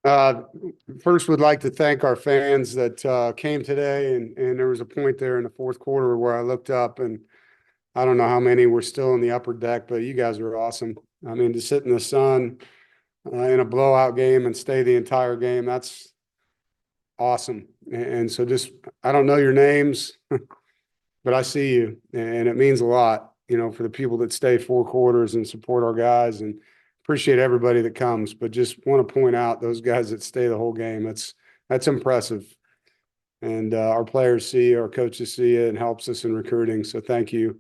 Uh, First, would like to thank our fans that came today, and there was a point there in the fourth quarter where I looked up, and I don't know how many were still in the upper deck, but you guys are awesome. I mean, to sit in the sun in a blowout game and stay the entire game, that's awesome. And so just, I don't know your names, but I see you, and it means a lot, for the people that stay four quarters and support our guys, and appreciate everybody that comes. But just want to point out those guys that stay the whole game. That's impressive, and our players see, our coaches see it, and helps us in recruiting. So thank you.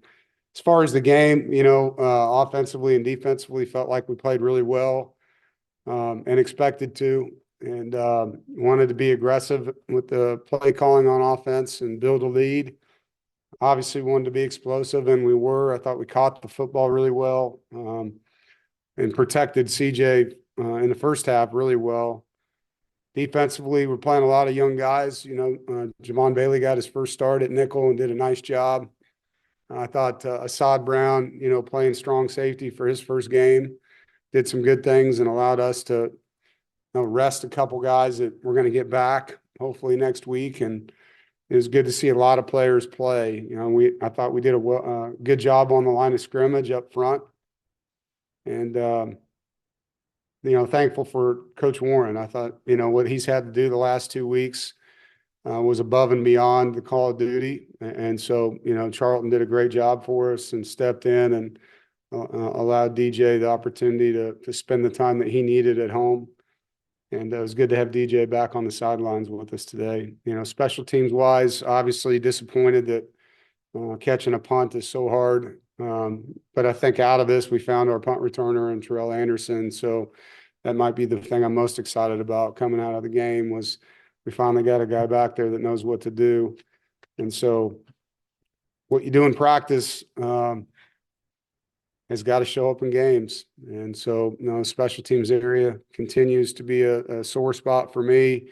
As far as the game, offensively and defensively, felt like we played really well, and expected to, and wanted to be aggressive with the play calling on offense and build a lead. Obviously wanted to be explosive, and we were. I thought we caught the football really well, and protected CJ in the first half really well. Defensively, we're playing a lot of young guys. Javon Bailey got his first start at nickel and did a nice job. I thought Assad Brown, playing strong safety for his first game, did some good things and allowed us to rest a couple guys that we're going to get back hopefully next week. And it was good to see a lot of players play. I thought we did a good job on the line of scrimmage up front, and thankful for Coach Warren. I thought what he's had to do the last 2 weeks was above and beyond the call of duty, and so Charlton did a great job for us and stepped in and allowed DJ the opportunity to spend the time that he needed at home. And it was good to have DJ back on the sidelines with us today. Special teams wise, obviously disappointed that catching a punt is so hard. But I think out of this, we found our punt returner and Terrell Anderson. So that might be the thing I'm most excited about coming out of the game was we finally got a guy back there that knows what to do. And so what you do in practice has got to show up in games. And so, special teams area continues to be a sore spot for me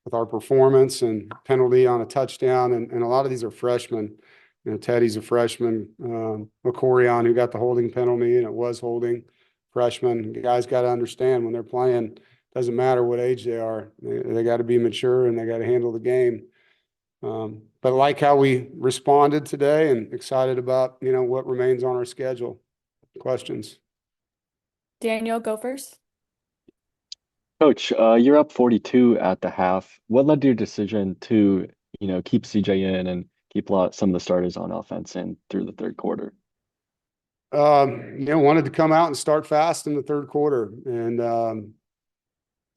with our performance and penalty on a touchdown. And a lot of these are freshmen. Teddy's a freshman, Okorion, who got the holding penalty, and it was holding. Freshman guys got to understand when they're playing, doesn't matter what age they are. They got to be mature and they got to handle the game. But I like how we responded today and excited about, what remains on our schedule. Questions? Daniel, go first. Coach, you're up 42 at the half. What led to your decision to, keep CJ in and keep some of the starters on offense in through the third quarter? Wanted to come out and start fast in the third quarter. And,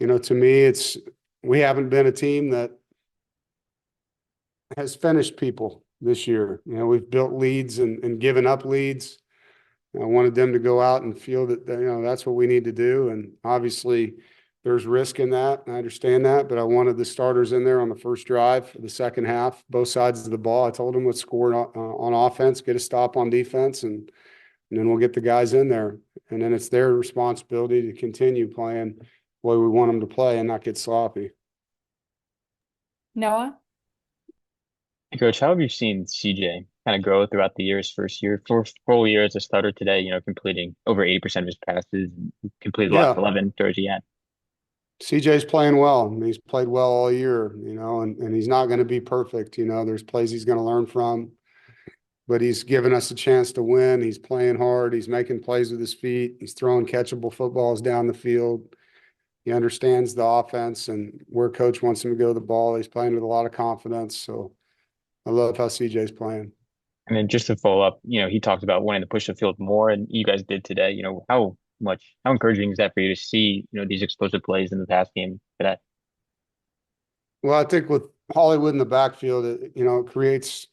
to me, we haven't been a team that has finished people this year. We've built leads and given up leads. I wanted them to go out and feel that, that's what we need to do. And obviously there's risk in that. I understand that, but I wanted the starters in there on the first drive for the second half, both sides of the ball. I told them let's score on offense, get a stop on defense, and then we'll get the guys in there. And then it's their responsibility to continue playing the way we want them to play and not get sloppy. Noah? Hey, Coach, how have you seen CJ kind of grow throughout the year's first year, first full year as a starter today, completing over 80% of his passes, completed the last Yeah. 11 throws he had? CJ's playing well. He's played well all year, and he's not going to be perfect. There's plays he's going to learn from, but he's given us a chance to win. He's playing hard. He's making plays with his feet. He's throwing catchable footballs down the field. He understands the offense and where coach wants him to go the ball. He's playing with a lot of confidence. So I love how CJ's playing. And then just to follow up, he talked about wanting to push the field more, and you guys did today. How encouraging is that for you to see, these explosive plays in the pass game today? Well, I think with Hollywood in the backfield, it creates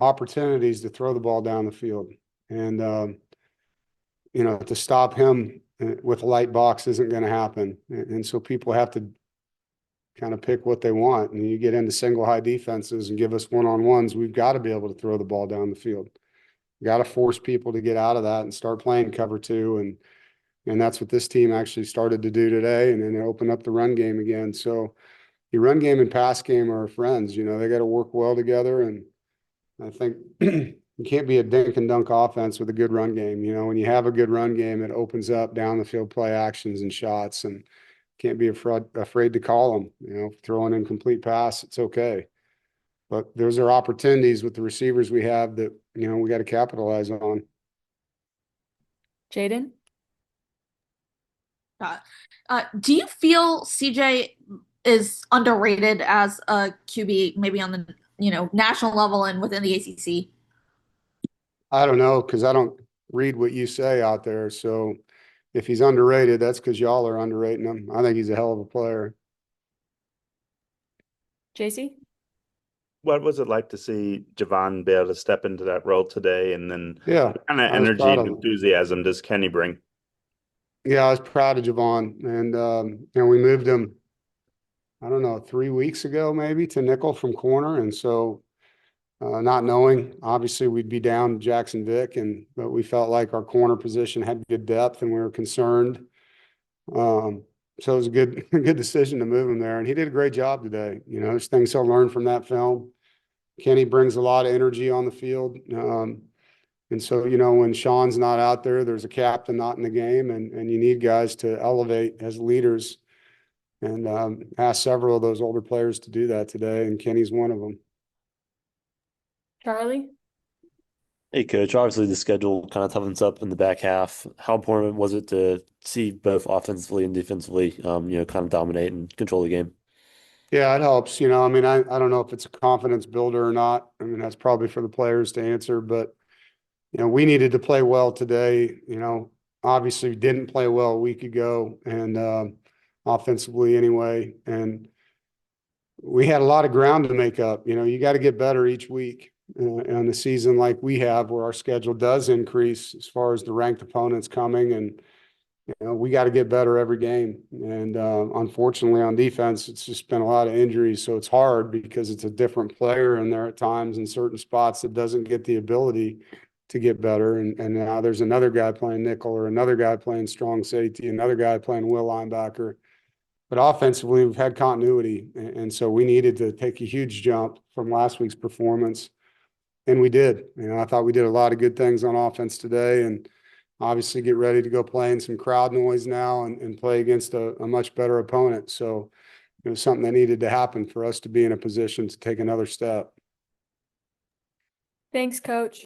opportunities to throw the ball down the field. And, to stop him with a light box isn't going to happen. And so people have to kind of pick what they want. And you get into single high defenses and give us one-on-ones, we've got to be able to throw the ball down the field. Got to force people to get out of that and start playing cover two. And that's what this team actually started to do today. And then they opened up the run game again. So the run game and pass game are friends. They got to work well together. And I think you can't be a dink and dunk offense with a good run game. When you have a good run game, it opens up down the field play actions and shots. And Can't be afraid to call them, throw an incomplete pass, it's okay. But those are opportunities with the receivers we have that, we got to capitalize on. Jaden? Do you feel CJ is underrated as a QB, maybe on the national level and within the ACC? I don't know, because I don't read what you say out there. So if he's underrated, that's because y'all are underrating him. I think he's a hell of a player. JC? What was it like to see Javon be able to step into that role today? And then Yeah, what kind of I was energy proud and of him. enthusiasm does Kenny bring? Yeah, I was proud of Javon, and we moved him, I don't know, 3 weeks ago maybe to nickel from corner, and so not knowing, obviously we'd be down Jackson Vick, but we felt like our corner position had good depth, and we were concerned. So it was a good good decision to move him there, and he did a great job today. There's things he'll learn from that film. Kenny brings a lot of energy on the field. And so, when Sean's not out there, there's a captain not in the game, and you need guys to elevate as leaders. And asked several of those older players to do that today, and Kenny's one of them. Charlie? Hey, Coach. Obviously, the schedule kind of toughens up in the back half. How important was it to see both offensively and defensively, kind of dominate and control the game? Yeah, it helps. I don't know if it's a confidence builder or not. That's probably for the players to answer, but we needed to play well today. Obviously we didn't play well a week ago, and offensively anyway. And we had a lot of ground to make up. You got to get better each week on the season like we have, where our schedule does increase as far as the ranked opponents coming, and we got to get better every game. And unfortunately on defense, it's just been a lot of injuries. So it's hard because it's a different player in there at times in certain spots that doesn't get the ability to get better. And now there's another guy playing nickel, or another guy playing strong safety, another guy playing will linebacker. But offensively, we've had continuity. And so we needed to take a huge jump from last week's performance. And we did. I thought we did a lot of good things on offense today, and obviously get ready to go play in some crowd noise now and play against a much better opponent. So it was something that needed to happen for us to be in a position to take another step. Thanks, Coach.